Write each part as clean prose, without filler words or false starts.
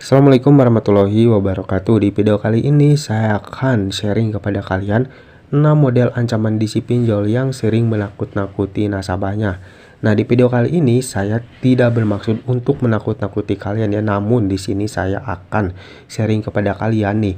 Assalamualaikum warahmatullahi wabarakatuh. Di video kali ini saya akan sharing kepada kalian 6 model ancaman disi pinjol yang sering menakut-nakuti nasabahnya. Nah, di video kali ini saya tidak bermaksud untuk menakut-nakuti kalian ya, namun di sini saya akan sharing kepada kalian nih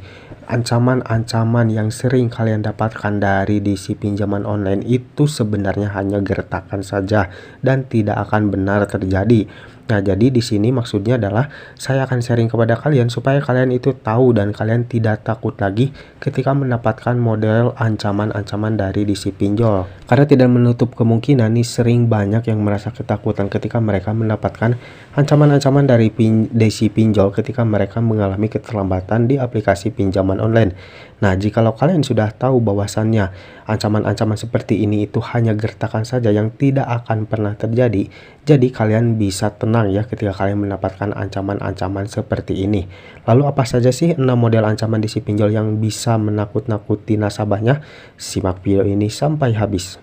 ancaman-ancaman yang sering kalian dapatkan dari disi pinjaman online itu sebenarnya hanya gertakan saja dan tidak akan benar terjadi. Nah, jadi di sini maksudnya adalah saya akan sharing kepada kalian supaya kalian itu tahu dan kalian tidak takut lagi ketika mendapatkan model ancaman-ancaman dari disi pinjol. Karena tidak menutup kemungkinan nih sering banyak yang merasa ketakutan ketika mereka mendapatkan ancaman-ancaman dari disi pinjol ketika mereka mengalami keterlambatan di aplikasi pinjaman online. Nah, jikalau kalian sudah tahu bahwasannya ancaman-ancaman seperti ini itu hanya gertakan saja yang tidak akan pernah terjadi, jadi kalian bisa tenang ya ketika kalian mendapatkan ancaman-ancaman seperti ini. Lalu apa saja sih 6 model ancaman disi pinjol yang bisa menakut-nakuti nasabahnya? Simak video ini sampai habis.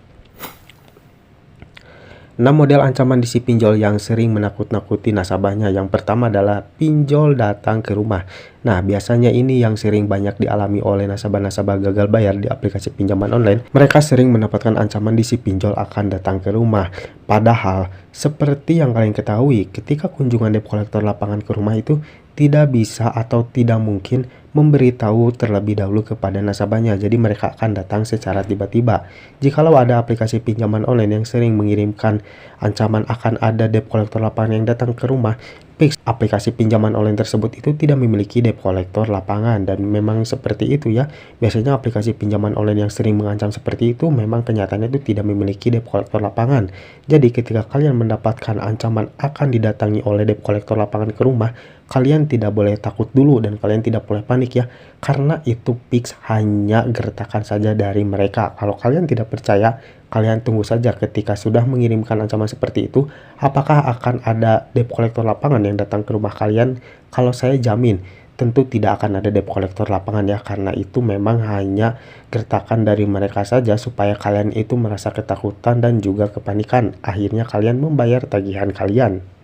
6 model ancaman disi pinjol yang sering menakut-nakuti nasabahnya. Yang pertama adalah pinjol datang ke rumah. Nah, biasanya ini yang sering banyak dialami oleh nasabah-nasabah gagal bayar di aplikasi pinjaman online. Mereka sering mendapatkan ancaman disi pinjol akan datang ke rumah. Padahal, seperti yang kalian ketahui, ketika kunjungan debt collector lapangan ke rumah itu tidak bisa atau tidak mungkin memberitahu terlebih dahulu kepada nasabahnya. Jadi mereka akan datang secara tiba-tiba. Jikalau ada aplikasi pinjaman online yang sering mengirimkan ancaman akan ada debt collector lapangan yang datang ke rumah, fix aplikasi pinjaman online tersebut itu tidak memiliki debt collector lapangan. Dan memang seperti itu ya. Biasanya aplikasi pinjaman online yang sering mengancam seperti itu memang kenyataannya itu tidak memiliki debt collector lapangan. Jadi ketika kalian mendapatkan ancaman akan didatangi oleh debt collector lapangan ke rumah, kalian tidak boleh takut dulu dan kalian tidak boleh panik ya, karena itu fix hanya gertakan saja dari mereka. Kalau kalian tidak percaya, kalian tunggu saja ketika sudah mengirimkan ancaman seperti itu, apakah akan ada debt collector lapangan yang datang ke rumah kalian? Kalau saya jamin tentu tidak akan ada debt collector lapangan ya, karena itu memang hanya gertakan dari mereka saja supaya kalian itu merasa ketakutan dan juga kepanikan. Akhirnya kalian membayar tagihan kalian.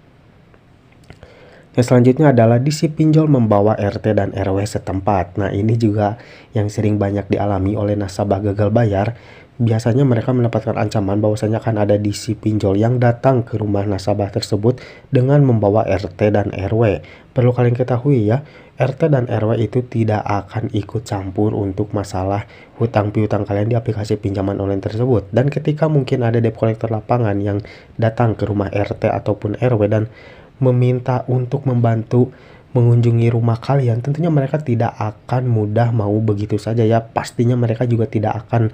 Yang selanjutnya adalah disi pinjol membawa RT dan RW setempat. Nah, ini juga yang sering banyak dialami oleh nasabah gagal bayar. Biasanya mereka mendapatkan ancaman bahwasanya akan ada disi pinjol yang datang ke rumah nasabah tersebut dengan membawa RT dan RW. Perlu kalian ketahui ya, RT dan RW itu tidak akan ikut campur untuk masalah hutang piutang kalian di aplikasi pinjaman online tersebut. Dan ketika mungkin ada debt collector lapangan yang datang ke rumah RT ataupun RW dan meminta untuk membantu mengunjungi rumah kalian, tentunya mereka tidak akan mudah mau begitu saja ya. Pastinya mereka juga tidak akan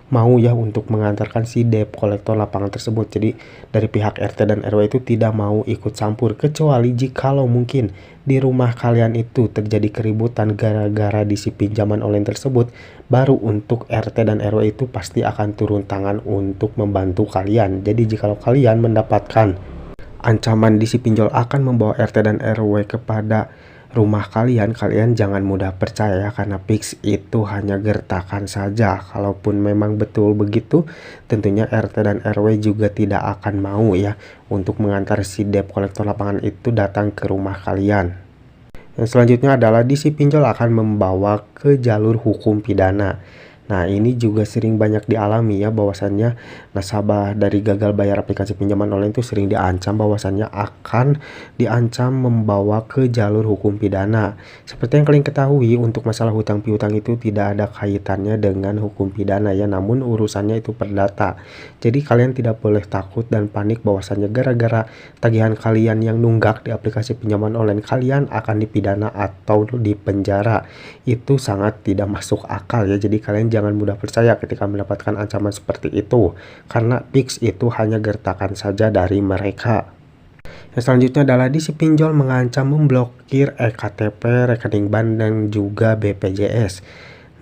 mau ya untuk mengantarkan si debt collector lapangan tersebut. Jadi dari pihak RT dan RW itu tidak mau ikut campur, kecuali jikalau mungkin di rumah kalian itu terjadi keributan gara-gara disi pinjaman online tersebut, baru untuk RT dan RW itu pasti akan turun tangan untuk membantu kalian. Jadi jikalau kalian mendapatkan ancaman disi pinjol akan membawa RT dan RW kepada rumah kalian, kalian jangan mudah percaya ya, karena fix itu hanya gertakan saja. Kalaupun memang betul begitu, tentunya RT dan RW juga tidak akan mau ya untuk mengantar si debt collector lapangan itu datang ke rumah kalian. Yang selanjutnya adalah disi pinjol akan membawa ke jalur hukum pidana. Nah, ini juga sering banyak dialami ya, bahwasannya nasabah dari gagal bayar aplikasi pinjaman online itu sering diancam bahwasannya akan diancam membawa ke jalur hukum pidana. Seperti yang kalian ketahui, untuk masalah hutang piutang itu tidak ada kaitannya dengan hukum pidana ya, namun urusannya itu perdata. Jadi kalian tidak boleh takut dan panik bahwasannya gara-gara tagihan kalian yang nunggak di aplikasi pinjaman online, kalian akan dipidana atau dipenjara. Itu sangat tidak masuk akal ya. Jadi kalian jangan mudah percaya ketika mendapatkan ancaman seperti itu, karena fix itu hanya gertakan saja dari mereka. Yang selanjutnya adalah disi pinjol mengancam memblokir eKTP, rekening bank, dan juga BPJS.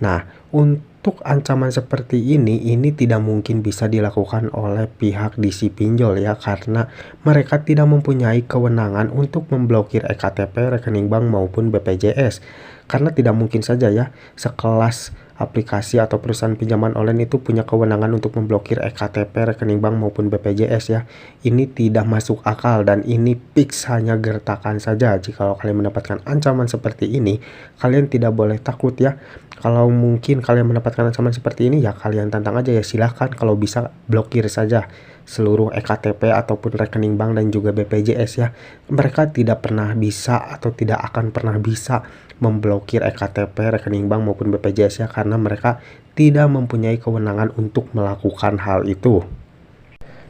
Nah, untuk ancaman seperti ini tidak mungkin bisa dilakukan oleh pihak disi pinjol ya, karena mereka tidak mempunyai kewenangan untuk memblokir eKTP, rekening bank maupun BPJS. Karena tidak mungkin saja ya sekelas aplikasi atau perusahaan pinjaman online itu punya kewenangan untuk memblokir ektp, rekening bank maupun BPJS ya. Ini tidak masuk akal dan ini fix hanya gertakan saja. Jika kalian mendapatkan ancaman seperti ini, kalian tidak boleh takut ya. Kalau mungkin kalian mendapatkan ancaman seperti ini ya kalian tantang aja ya, silahkan, kalau bisa blokir saja seluruh ektp ataupun rekening bank dan juga BPJS ya. Mereka tidak pernah bisa atau tidak akan pernah bisa memblokir ektp, rekening bank maupun BPJS ya, karena mereka tidak mempunyai kewenangan untuk melakukan hal itu.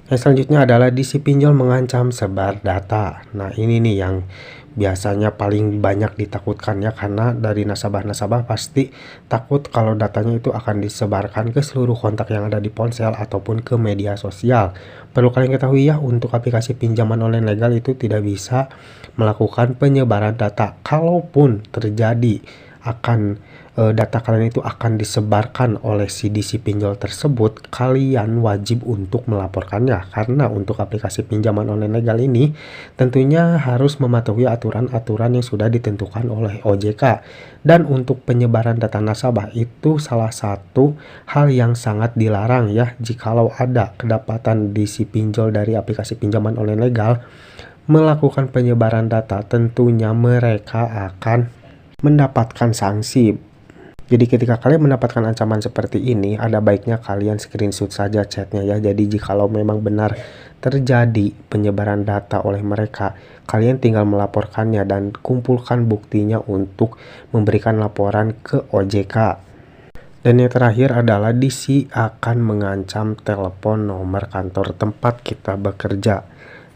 Yang selanjutnya adalah si pinjol mengancam sebar data. Nah ini nih yang biasanya paling banyak ditakutkan ya, karena dari nasabah-nasabah pasti takut kalau datanya itu akan disebarkan ke seluruh kontak yang ada di ponsel ataupun ke media sosial. Perlu kalian ketahui ya, untuk aplikasi pinjaman online legal itu tidak bisa melakukan penyebaran data. Kalaupun terjadi akan data kalian itu akan disebarkan oleh si pinjol tersebut, kalian wajib untuk melaporkannya, karena untuk aplikasi pinjaman online legal ini tentunya harus mematuhi aturan-aturan yang sudah ditentukan oleh OJK. Dan untuk penyebaran data nasabah itu salah satu hal yang sangat dilarang ya. Jikalau ada kedapatan di si pinjol dari aplikasi pinjaman online legal melakukan penyebaran data, tentunya mereka akan mendapatkan sanksi. Jadi ketika kalian mendapatkan ancaman seperti ini, ada baiknya kalian screenshot saja chatnya ya. Jadi jikalau memang benar terjadi penyebaran data oleh mereka, kalian tinggal melaporkannya dan kumpulkan buktinya untuk memberikan laporan ke OJK. Dan yang terakhir adalah DC akan mengancam telepon nomor kantor tempat kita bekerja.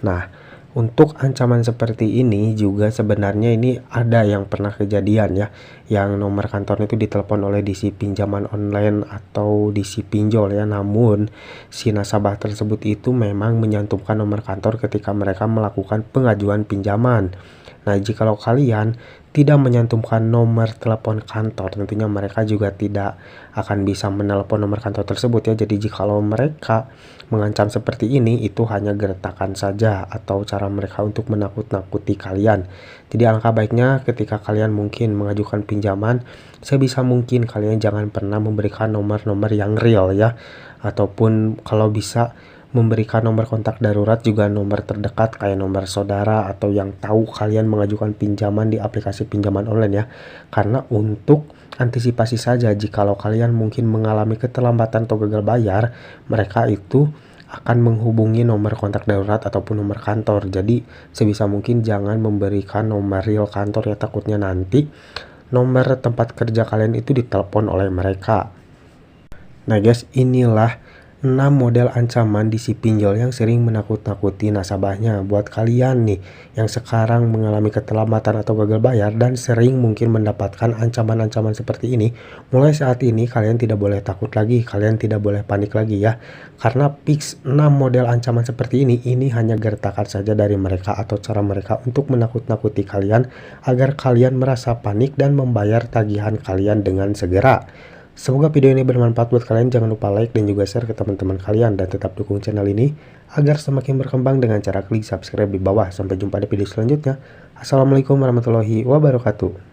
Nah, untuk ancaman seperti ini juga sebenarnya ini ada yang pernah kejadian ya, yang nomor kantornya itu ditelepon oleh DC pinjaman online atau DC pinjol ya, namun si nasabah tersebut itu memang menyantumkan nomor kantor ketika mereka melakukan pengajuan pinjaman. Nah, jikalau kalian tidak menyantumkan nomor telepon kantor, tentunya mereka juga tidak akan bisa menelpon nomor kantor tersebut ya. Jadi jikalau mereka mengancam seperti ini, itu hanya gertakan saja atau cara mereka untuk menakut-nakuti kalian. Jadi alangkah baiknya ketika kalian mungkin mengajukan pinjaman, sebisa mungkin kalian jangan pernah memberikan nomor-nomor yang real ya, ataupun kalau bisa memberikan nomor kontak darurat juga nomor terdekat kayak nomor saudara atau yang tahu kalian mengajukan pinjaman di aplikasi pinjaman online ya. Karena untuk antisipasi saja jikalau kalian mungkin mengalami keterlambatan atau gagal bayar, mereka itu akan menghubungi nomor kontak darurat ataupun nomor kantor. Jadi sebisa mungkin jangan memberikan nomor real kantor ya, takutnya nanti nomor tempat kerja kalian itu ditelepon oleh mereka. Nah guys, inilah 6 model ancaman di si pinjol yang sering menakut-nakuti nasabahnya. Buat kalian nih yang sekarang mengalami keterlambatan atau gagal bayar dan sering mungkin mendapatkan ancaman-ancaman seperti ini, mulai saat ini kalian tidak boleh takut lagi, kalian tidak boleh panik lagi ya. Karena fix 6 model ancaman seperti ini hanya gertakan saja dari mereka atau cara mereka untuk menakut-nakuti kalian agar kalian merasa panik dan membayar tagihan kalian dengan segera. Semoga video ini bermanfaat buat kalian. Jangan lupa like dan juga share ke teman-teman kalian, dan tetap dukung channel ini agar semakin berkembang dengan cara klik subscribe di bawah. Sampai jumpa di video selanjutnya. Assalamualaikum warahmatullahi wabarakatuh.